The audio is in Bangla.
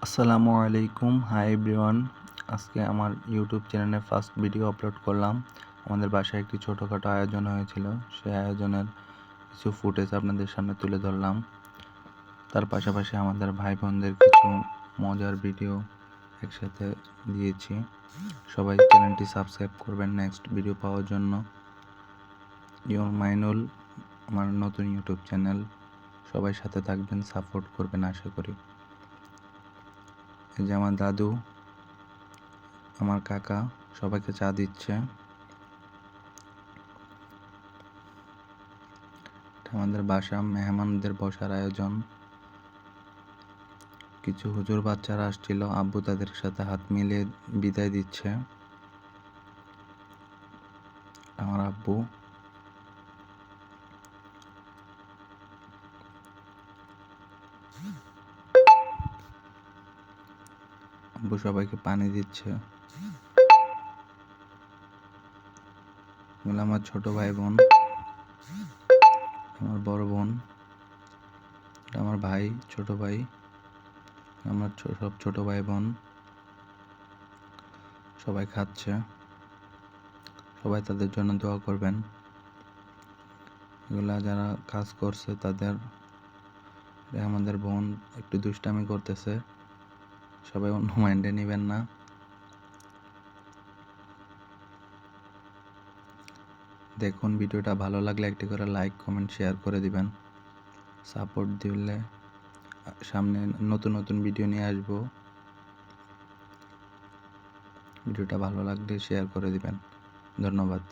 আসসালামু আলাইকুম, হাই এভরিওয়ান। আজকে আমার ইউটিউব চ্যানেলে ফার্স্ট ভিডিও আপলোড করলাম। আমাদের বাসায় একটি ছোটোখাটো আয়োজন হয়েছিল, সেই আয়োজনের কিছু ফুটেজ আপনাদের সামনে তুলে ধরলাম। তার পাশাপাশি আমাদের ভাই বোনদের কিছু মজার ভিডিও একসাথে দিয়েছি। সবাই চ্যানেলটি সাবস্ক্রাইব করবেন নেক্সট ভিডিও পাওয়ার জন্য। ইয়র মাইনুল আমার নতুন ইউটিউব চ্যানেল, সবাই সাথে থাকবেন, সাপোর্ট করবেন আশা করি। এই যে আমার দাদু, আমার কাকা সবাইকে চা দিচ্ছে। আমাদের বাসা মেহমানদের বসার আয়োজন। কিছু হুজুর বাচ্চারা আসছিল, আব্বু তাদের সাথে হাত মিলিয়ে বিদায় দিচ্ছে। আমার আব্বু সবাইকে পানি দিচ্ছে। এগুলো আমার ছোট ভাই বোন, আমার বড় বোন, আমার ভাই, ছোট ভাই, আমার সব ছোট ভাই বোন সবাই খাচ্ছে। সবাই তাদের জন্য দোয়া করবেন। এগুলা যারা কাজ করছে তাদের, আমাদের বোন একটু দুষ্টামি করতেছে, সবাই অন্য মাইন্ডে নেবেন না। দেখুন, ভিডিওটা ভালো লাগলে একটি করে লাইক, কমেন্ট, শেয়ার করে দিবেন। সাপোর্ট দিলে সামনে নতুন নতুন ভিডিও নিয়ে আসবো। ভিডিওটা ভালো লাগলে শেয়ার করে দিবেন। ধন্যবাদ।